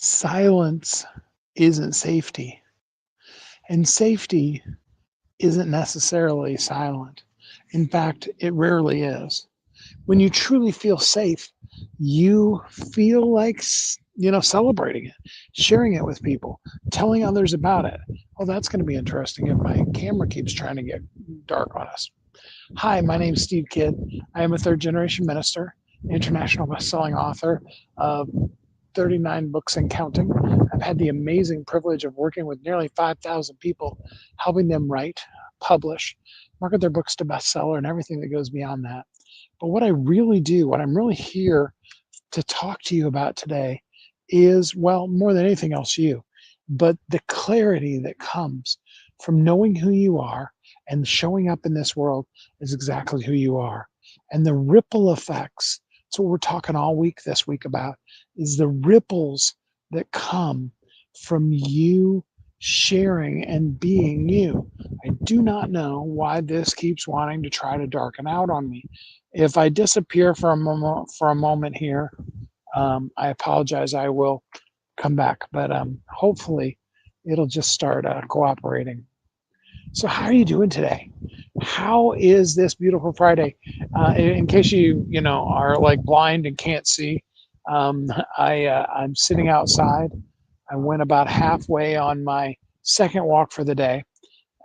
Silence isn't safety, and safety isn't necessarily silent. In fact, it rarely is. When you truly feel safe, you feel like, celebrating it, sharing it with people, telling others about it. Oh, that's going to be interesting if my camera keeps trying to get dark on us. Hi, my name is Steve Kidd. I am a third generation minister, international best-selling author of 39 books and counting. I've had the amazing privilege of working with nearly 5,000 people, helping them write, publish, market their books to bestseller, and everything that goes beyond that. But what I really do, what I'm really here to talk to you about today is, well, more than anything else, you, but the clarity that comes from knowing who you are and showing up in this world is exactly who you are. And the ripple effects, that's what we're talking all week this week about, is the ripples that come from you sharing and being you. I do not know why this keeps wanting to try to darken out on me. If I disappear for a moment here, I apologize. I will come back, but hopefully it'll just start cooperating. So, how are you doing today? How is this beautiful Friday? In case you are like blind and can't see, um, I'm sitting outside. I went about halfway on my second walk for the day,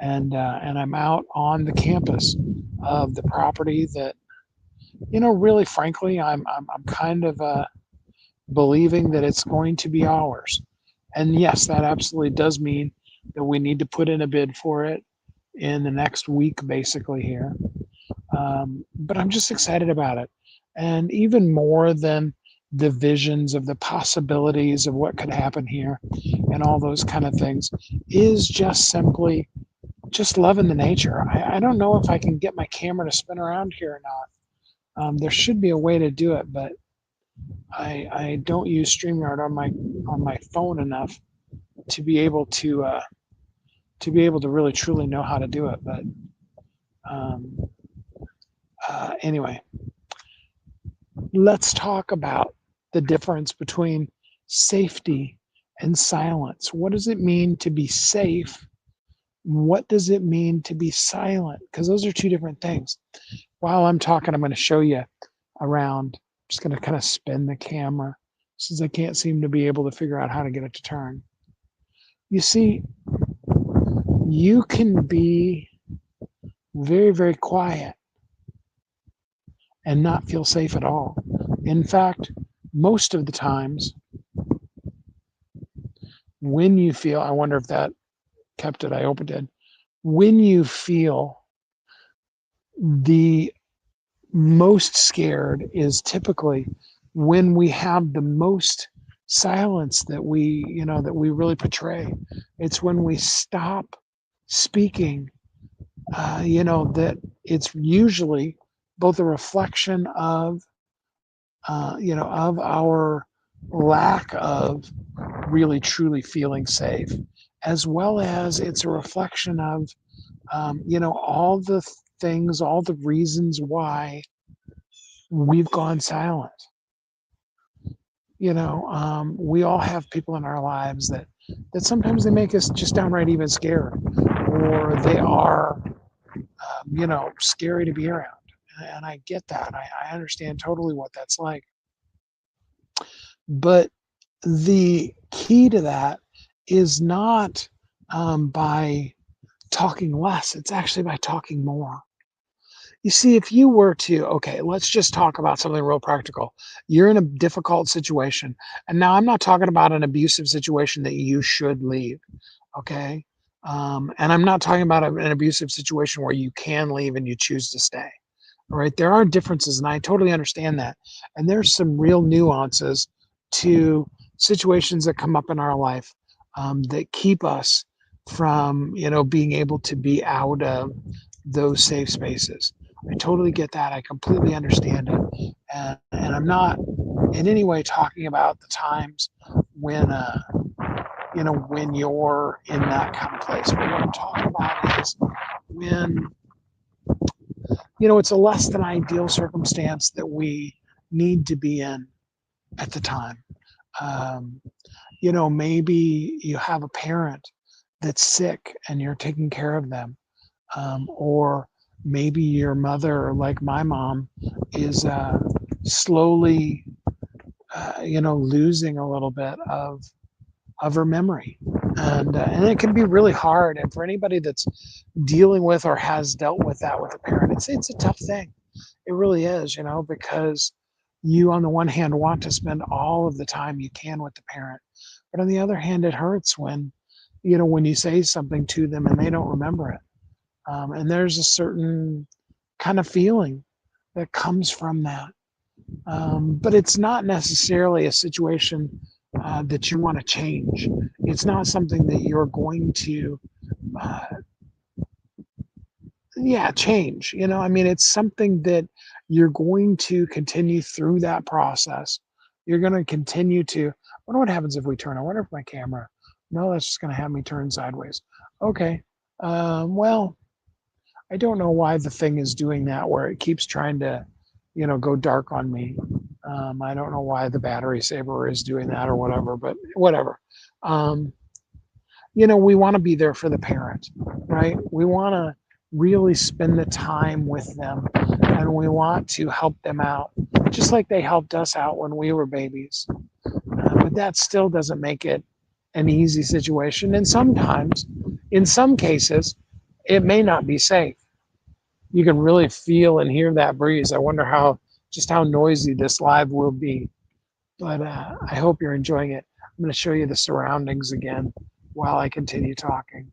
and I'm out on the campus of the property that really frankly I'm kind of believing that it's going to be ours. And yes, that absolutely does mean that we need to put in a bid for it in the next week, basically here. But I'm just excited about it. And even more than the visions of the possibilities of what could happen here and all those kind of things is just simply just loving the nature. I don't know if I can get my camera to spin around here or not. There should be a way to do it, but I don't use StreamYard on my phone enough to be able to really truly know how to do it. But um, anyway, let's talk about the difference between safety and silence. What does it mean to be safe? What does it mean to be silent? Because those are two different things. While I'm talking, I'm going to show you around. I'm just going to kind of spin the camera since I can't seem to be able to figure out how to get it to turn. You see, you can be very, very quiet and not feel safe at all. In fact, most of the times when you feel, I wonder if that kept it, I hope it did. When you feel the most scared is typically when we have the most silence that we really portray. It's when we stop speaking, that it's usually both a reflection of our lack of really truly feeling safe, as well as it's a reflection of, all the things, all the reasons why we've gone silent. We all have people in our lives that sometimes they make us just downright even scared, or they are, scary to be around. And I get that. I understand totally what that's like. But the key to that is not by talking less, it's actually by talking more. You see, if you were to, okay, let's just talk about something real practical. You're in a difficult situation. And now I'm not talking about an abusive situation that you should leave, okay? And I'm not talking about an abusive situation where you can leave and you choose to stay. All right, there are differences, and I totally understand that. And there's some real nuances to situations that come up in our life that keep us from, being able to be out of those safe spaces. I totally get that. I completely understand it, and I'm not in any way talking about the times when, when you're in that kind of place. But what I'm talking about is when it's a less than ideal circumstance that we need to be in at the time. Um, Maybe you have a parent that's sick and you're taking care of them. Or maybe your mother, like my mom, is slowly, losing a little bit of her memory. And it can be really hard. And for anybody that's dealing with or has dealt with that with a parent, it's a tough thing. It really is, because you, on the one hand, want to spend all of the time you can with the parent, but on the other hand, it hurts when you say something to them and they don't remember it. And there's a certain kind of feeling that comes from that. But it's not necessarily a situation that you want to change. It's not something that you're going to, uh, change. It's something that you're going to continue through that process. You're going to continue to. I wonder what happens if we turn. I wonder if my camera. No, that's just going to have me turn sideways. Okay. Well, I don't know why the thing is doing that where it keeps trying to, go dark on me. I don't know why the battery saver is doing that or whatever, but whatever. Um, we want to be there for the parent, right? We want to really spend the time with them and we want to help them out, just like they helped us out when we were babies. But that still doesn't make it an easy situation. And sometimes, in some cases, it may not be safe. You can really feel and hear that breeze. I wonder how noisy this live will be. But I hope you're enjoying it. I'm going to show you the surroundings again while I continue talking.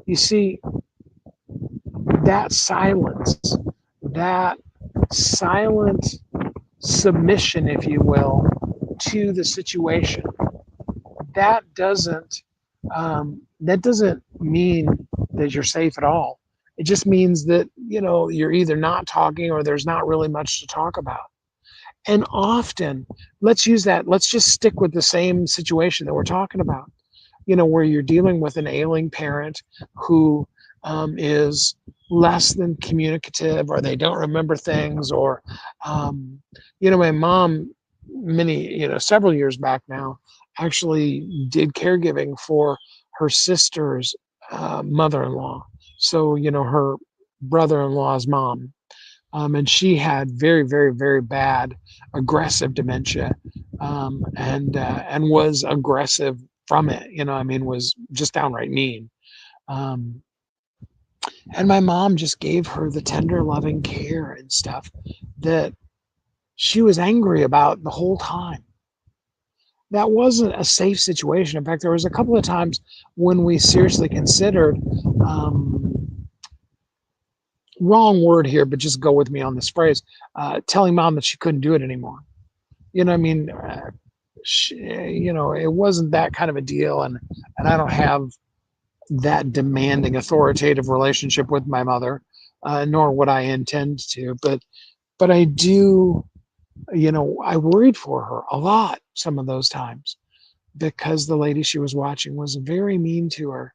You see, that silence, that silent submission, if you will, to the situation, that doesn't mean that you're safe at all. It just means that you're either not talking or there's not really much to talk about. And often, let's use that. Let's just stick with the same situation that we're talking about. Where you're dealing with an ailing parent who is less than communicative, or they don't remember things, or my mom, several years back now, actually did caregiving for her sister's mother-in-law. So her brother-in-law's mom, and she had very, very, very bad aggressive dementia, and was aggressive from it. Was just downright mean. Um, and my mom just gave her the tender, loving care and stuff that she was angry about the whole time. That wasn't a safe situation. In fact, there was a couple of times when we seriously considered, wrong word here, but just go with me on this phrase, telling mom that she couldn't do it anymore. It wasn't that kind of a deal, and I don't have that demanding, authoritative relationship with my mother, nor would I intend to. But I do, I worried for her a lot some of those times because the lady she was watching was very mean to her,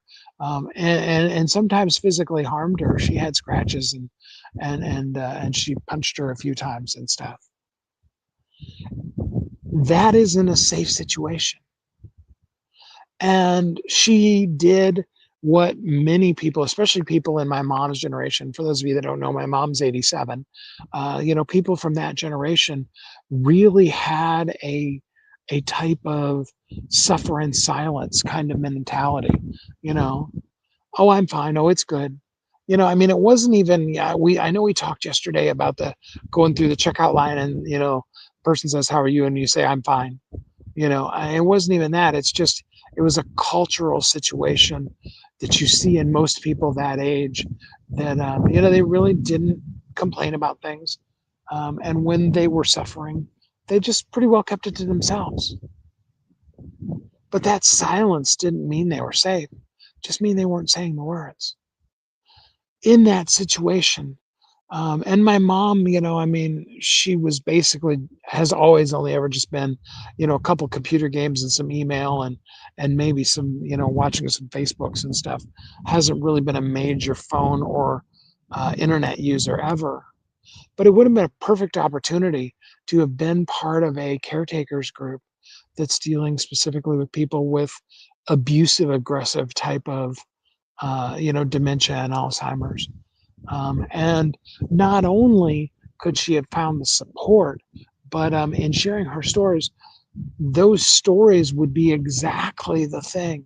and sometimes physically harmed her. She had scratches and she punched her a few times and stuff. That isn't a safe situation. And she did what many people, especially people in my mom's generation, for those of you that don't know, my mom's 87, people from that generation really had a type of suffer in silence kind of mentality, oh, I'm fine. Oh, it's good. It wasn't even, I know we talked yesterday about the going through the checkout line and, person says, how are you? And you say, I'm fine. It wasn't even that. It was a cultural situation that you see in most people that age that, they really didn't complain about things. And when they were suffering, they just pretty well kept it to themselves. But that silence didn't mean they were safe. It just mean they weren't saying the words. In that situation, and my mom, she was basically has always only ever just been, a couple computer games and some email and maybe some, watching some Facebooks and stuff. Hasn't really been a major phone or internet user ever. But it would have been a perfect opportunity to have been part of a caretakers group that's dealing specifically with people with abusive, aggressive type of, dementia and Alzheimer's. And not only could she have found the support, but in sharing her stories, those stories would be exactly the thing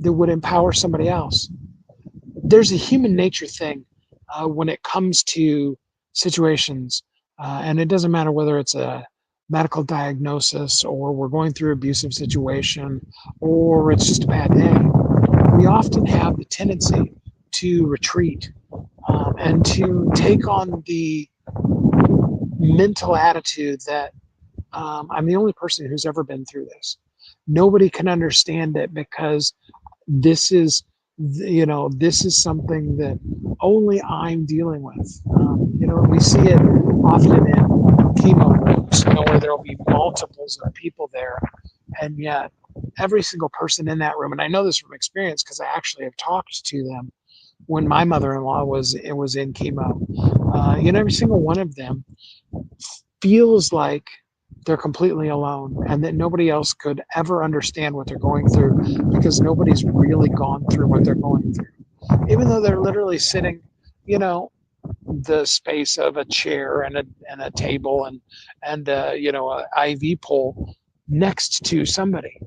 that would empower somebody else. There's a human nature thing when it comes to situations, and it doesn't matter whether it's a medical diagnosis or we're going through abusive situation or it's just a bad day. We often have the tendency to retreat and to take on the mental attitude that I'm the only person who's ever been through this. Nobody can understand it because this is, this is something that only I'm dealing with. We see it often in chemo rooms, where there will be multiples of people there, and yet every single person in that room, and I know this from experience because I actually have talked to them when my mother-in-law was in chemo. Every single one of them feels like they're completely alone and that nobody else could ever understand what they're going through because nobody's really gone through what they're going through. Even though they're literally sitting, the space of a chair and a table and a IV pole next to somebody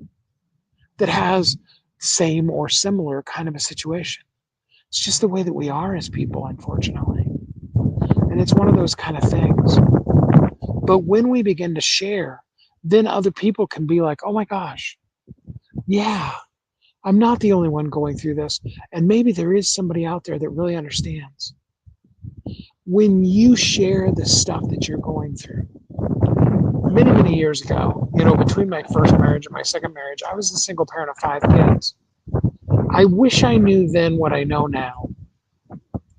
that has same or similar kind of a situation. It's just the way that we are as people, unfortunately. And it's one of those kind of things. But when we begin to share, then other people can be like, oh my gosh, yeah, I'm not the only one going through this. And maybe there is somebody out there that really understands. When you share the stuff that you're going through, many, many years ago, between my first marriage and my second marriage, I was a single parent of 5 kids. I wish I knew then what I know now.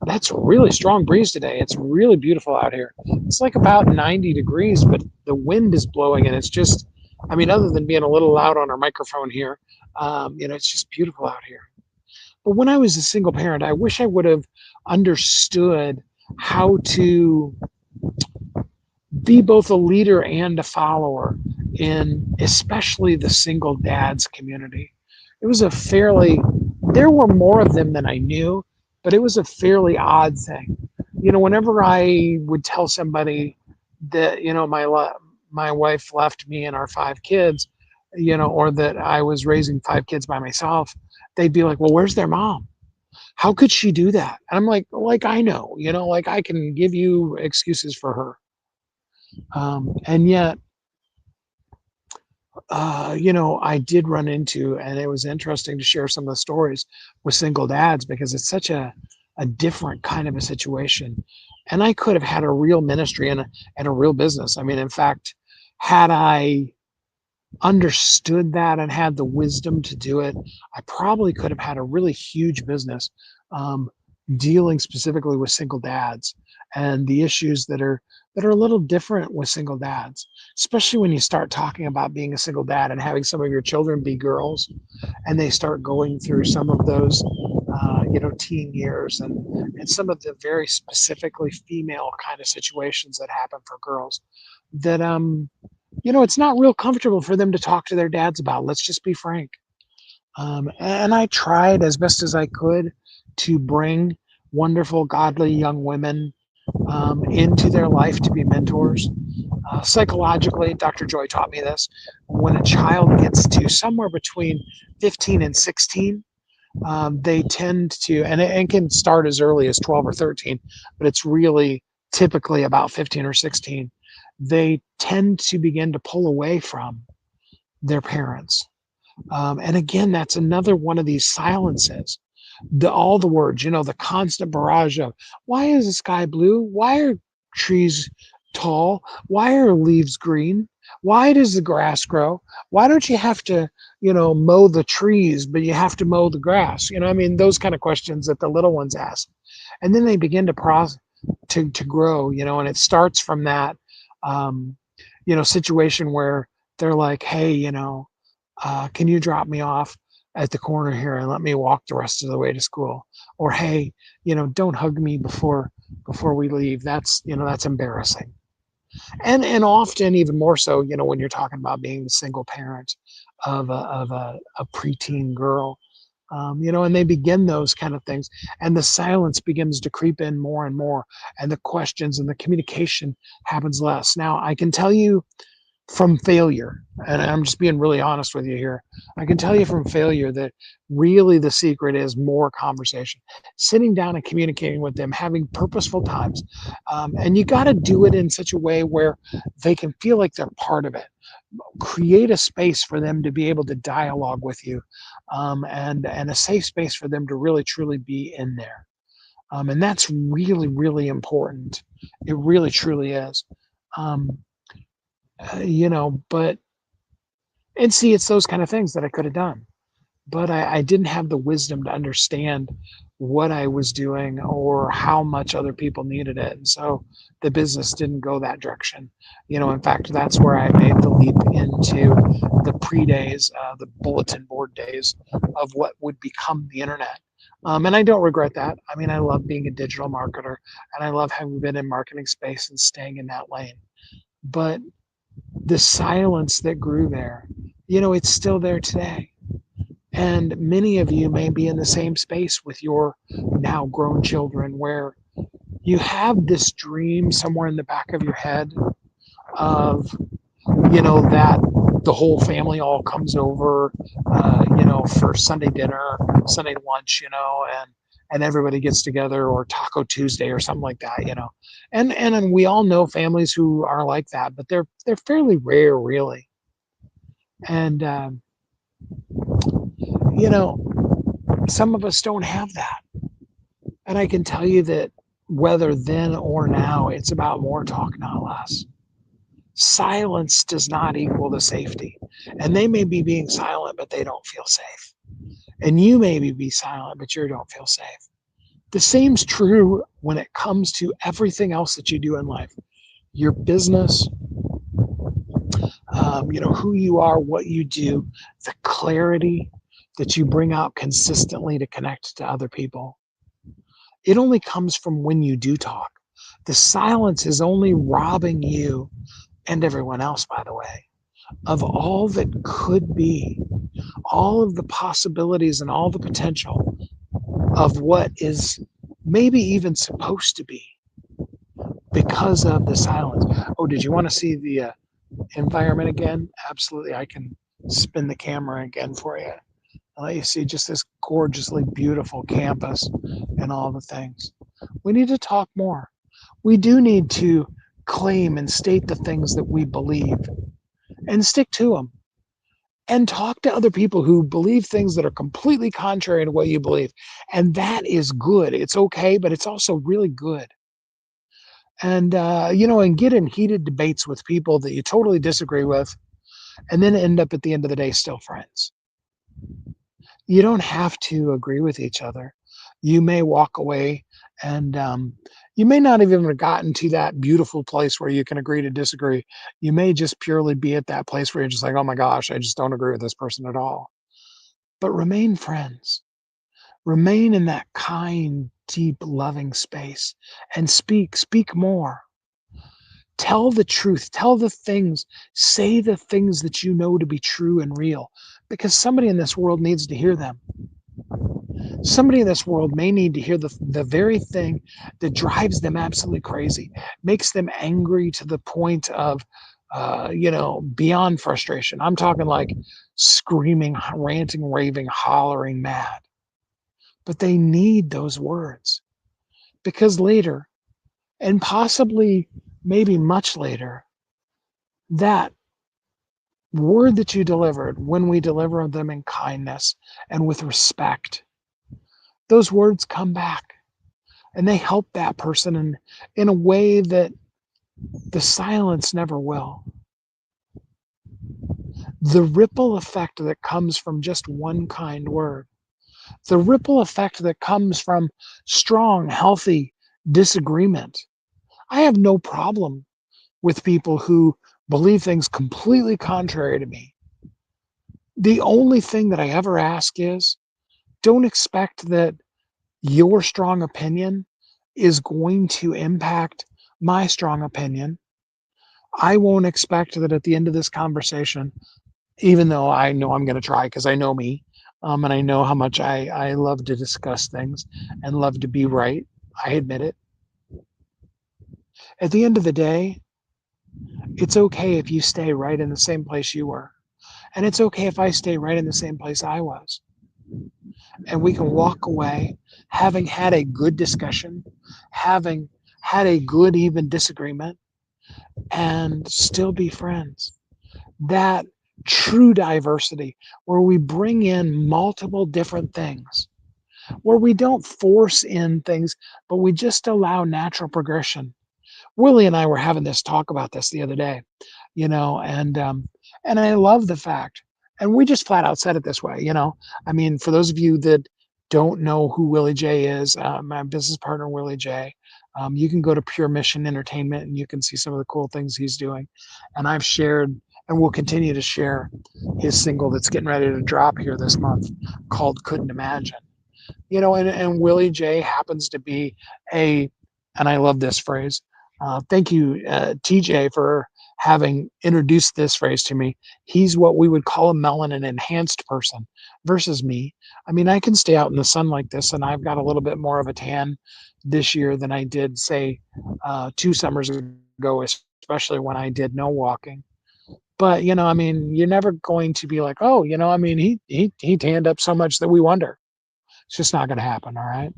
That's a really strong breeze today. It's really beautiful out here. It's like about 90 degrees, but the wind is blowing and it's just, other than being a little loud on our microphone here, it's just beautiful out here. But when I was a single parent, I wish I would have understood how to be both a leader and a follower in especially the single dads community. It was there were more of them than I knew, but it was a fairly odd thing. Whenever I would tell somebody that, my wife left me and our 5 kids, or that I was raising 5 kids by myself, they'd be like, well, where's their mom? How could she do that? And I'm like I know, like I can give you excuses for her. And yet, I did run into, and it was interesting to share some of the stories with single dads because it's such a different kind of a situation. And I could have had a real ministry and a real business. In fact, had I understood that and had the wisdom to do it, I probably could have had a really huge business dealing specifically with single dads and the issues that are a little different with single dads, especially when you start talking about being a single dad and having some of your children be girls and they start going through some of those teen years and some of the very specifically female kind of situations that happen for girls that it's not real comfortable for them to talk to their dads about. Let's just be frank. And I tried as best as I could to bring wonderful, godly young women into their life to be mentors. Psychologically, Dr. Joy taught me this. When a child gets to somewhere between 15 and 16, they tend to, and it can start as early as 12 or 13, but it's really typically about 15 or 16. They tend to begin to pull away from their parents. And again, that's another one of these silences. All the words, the constant barrage of why is the sky blue? Why are trees tall? Why are leaves green? Why does the grass grow? Why don't you have to, mow the trees, but you have to mow the grass? Those kind of questions that the little ones ask. And then they begin to grow, and it starts from that, situation where they're like, hey, can you drop me off at the corner here and let me walk the rest of the way to school? Or, hey, don't hug me before we leave. That's embarrassing. And often even more so, when you're talking about being the single parent of a preteen girl, and they begin those kind of things, and the silence begins to creep in more and more, and the questions and the communication happens less. Now, I can tell you from failure, and I'm just being really honest with you here. I can tell you from failure that really the secret is more conversation, sitting down and communicating with them, having purposeful times. And you got to do it in such a way where they can feel like they're part of it. Create a space for them to be able to dialogue with you, and a safe space for them to really truly be in there. And that's really, really important. It really, truly is. Um, but and see, it's those kind of things that I could have done, but I didn't have the wisdom to understand what I was doing or how much other people needed it. And so the business didn't go that direction. In fact, that's where I made the leap into the pre-days, the bulletin board days of what would become the internet. And I don't regret that. I mean, I love being a digital marketer, and I love having been in marketing space and staying in that lane. But the silence that grew there, it's still there today. And many of you may be in the same space with your now grown children where you have this dream somewhere in the back of your head of, that the whole family all comes over, for Sunday dinner, Sunday lunch, and everybody gets together, or Taco Tuesday or something like that. And we all know families who are like that, but they're fairly rare, really. And you know, some of us don't have that. And I can tell you that whether then or now, it's about more talk, not less. Silence does not equal the safety. And they may be being silent, but they don't feel safe. And you maybe be silent, but you don't feel safe. The same's true when it comes to everything else that you do in life. Your business, who you are, what you do, the clarity that you bring out consistently to connect to other people. It only comes from when you do talk. The silence is only robbing you, and everyone else, by the way, of all that could be, all of the possibilities and all the potential of what is maybe even supposed to be because of the silence. Oh, did you want to see the environment again? Absolutely. I can spin the camera again for you. I'll let you see just this gorgeously beautiful campus and all the things. We need to talk more. We do need to claim and state the things that we believe and stick to them, and talk to other people who believe things that are completely contrary to what you believe. And that is good. It's okay, but it's also really good. And get in heated debates with people that you totally disagree with, and then end up at the end of the day still friends. You don't have to agree with each other. You may walk away, and you may not even have gotten to that beautiful place where you can agree to disagree. You may just purely be at that place where you're just like, oh my gosh, I just don't agree with this person at all. But remain friends. Remain in that kind, deep, loving space, and speak more. Tell the truth. Tell the things. Say the things that you know to be true and real, because somebody in this world needs to hear them. Somebody in this world may need to hear the very thing that drives them absolutely crazy, makes them angry to the point of, beyond frustration. I'm talking like screaming, ranting, raving, hollering mad. But they need those words, because later, and possibly maybe much later, that word that you delivered, when we deliver them in kindness and with respect, those words come back, and they help that person in a way that the silence never will. The ripple effect that comes from just one kind word, the ripple effect that comes from strong, healthy disagreement. I have no problem with people who believe things completely contrary to me. The only thing that I ever ask is, don't expect that your strong opinion is going to impact my strong opinion. I won't expect that at the end of this conversation, even though I know I'm going to try because I know me, and I know how much I love to discuss things and love to be right. I admit it. At the end of the day, it's okay if you stay right in the same place you were. And it's okay if I stay right in the same place I was. And we can walk away having had a good discussion, having had a good, even disagreement, and still be friends. That true diversity, where we bring in multiple different things, where we don't force in things, but we just allow natural progression. Willie and I were having this talk about this the other day, and I love the fact, and we just flat out said it this way, I mean, for those of you that don't know who Willie J is, my business partner Willie J, you can go to Pure Mission Entertainment and you can see some of the cool things he's doing. And I've shared and will continue to share his single that's getting ready to drop here this month called Couldn't Imagine. And Willie J happens to be a, and I love this phrase. Thank you, TJ, for having introduced this phrase to me. He's what we would call a melanin enhanced person versus me. I mean, I can stay out in the sun like this, and I've got a little bit more of a tan this year than I did, say, 2 summers ago, especially when I did no walking. But I mean, you're never going to be like, oh, I mean, he tanned up so much that we wonder. It's just not going to happen. All right.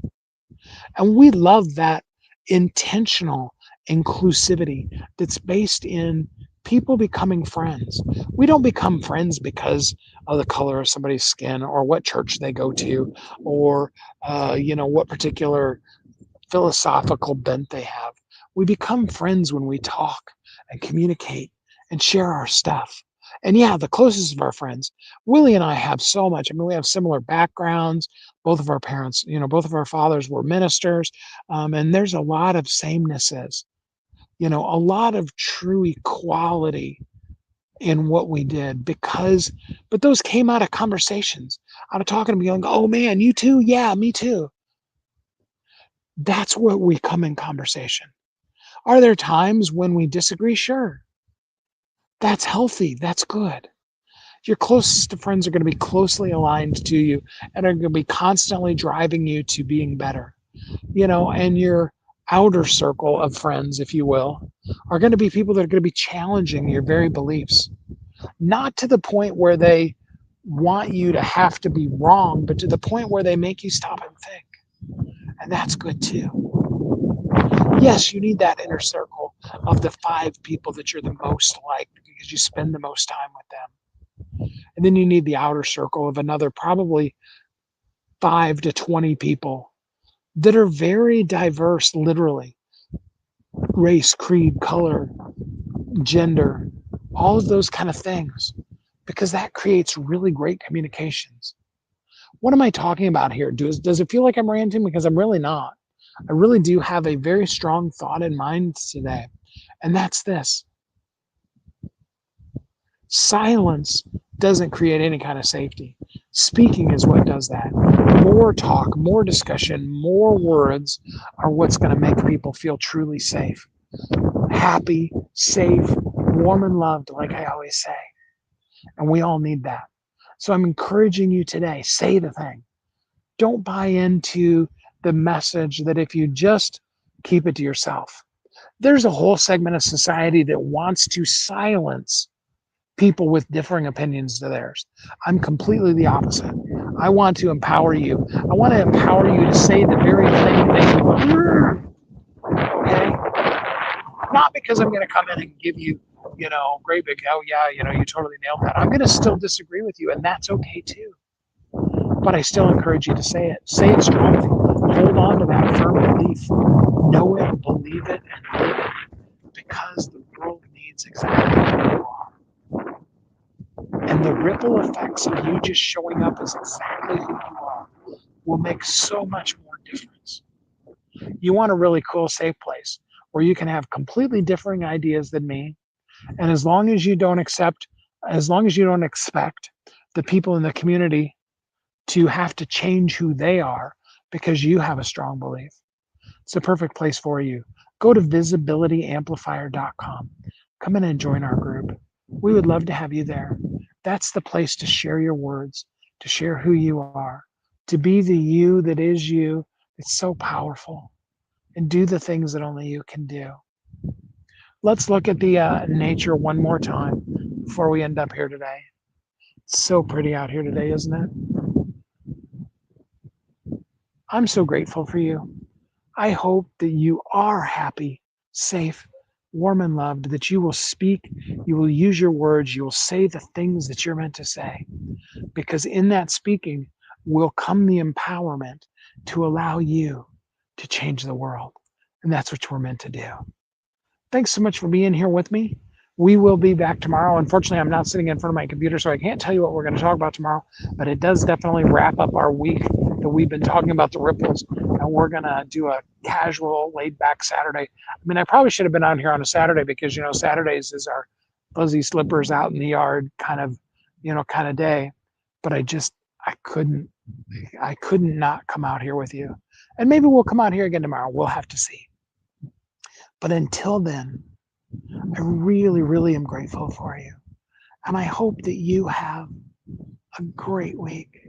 And we love that intentional inclusivity that's based in people becoming friends. We don't become friends because of the color of somebody's skin or what church they go to or, what particular philosophical bent they have. We become friends when we talk and communicate and share our stuff. And yeah, the closest of our friends, Willie and I have so much. I mean, we have similar backgrounds. Both of our parents, both of our fathers were ministers. And there's a lot of samenesses, a lot of true equality in what we did but those came out of conversations, out of talking to me, going, oh man, you too? Yeah, me too. That's what we come in conversation. Are there times when we disagree? Sure. That's healthy. That's good. Your closest of friends are going to be closely aligned to you and are going to be constantly driving you to being better. And your outer circle of friends, if you will, are going to be people that are going to be challenging your very beliefs, not to the point where they want you to have to be wrong, but to the point where they make you stop and think. And that's good too. Yes, you need that inner circle of the 5 people that you're the most like because you spend the most time with them. And then you need the outer circle of another probably 5 to 20 people that are very diverse, literally race, creed, color, gender, all of those kind of things, because that creates really great communications. What am I talking about here? Does it feel like I'm ranting? Because I'm really not. I really do have a very strong thought in mind today, and that's this. Silence doesn't create any kind of safety. Speaking is what does that. More talk, more discussion, more words are what's going to make people feel truly safe, happy, safe, warm, and loved, like I always say. And we all need that. So I'm encouraging you today, say the thing. Don't buy into the message that if you just keep it to yourself. There's a whole segment of society that wants to silence people with differing opinions to theirs. I'm completely the opposite. I want to empower you. I want to empower you to say the very thing that you okay? Not because I'm going to come in and give you, great big, oh yeah, you totally nailed that. I'm going to still disagree with you, and that's okay too. But I still encourage you to say it. Say it strongly. Hold on to that firm belief. Know it, believe it, and live it. Because the world needs exactly who you are. And the ripple effects of you just showing up as exactly who you are will make so much more difference. You want a really cool, safe place where you can have completely differing ideas than me. And as long as you don't expect the people in the community to have to change who they are because you have a strong belief, it's the perfect place for you. Go to visibilityamplifier.com. come in and join our group. We would love to have you there. That's the place to share your words, to share who you are, to be the you that is you. It's so powerful, and do the things that only you can do. Let's look at the nature one more time before we end up here today. It's so pretty out here today, isn't it? I'm so grateful for you. I hope that you are happy, safe, warm, and loved, that you will speak, you will use your words, you will say the things that you're meant to say, because in that speaking will come the empowerment to allow you to change the world. And that's what we're meant to do. Thanks so much for being here with me. We will be back tomorrow. Unfortunately, I'm not sitting in front of my computer, so I can't tell you what we're going to talk about tomorrow, but it does definitely wrap up our week that we've been talking about the ripples. And we're going to do a casual, laid back Saturday. I mean, I probably should have been on here on a Saturday because, Saturdays is our fuzzy slippers out in the yard kind of day. But I couldn't not come out here with you. And maybe we'll come out here again tomorrow. We'll have to see. But until then, I really, really am grateful for you. And I hope that you have a great week.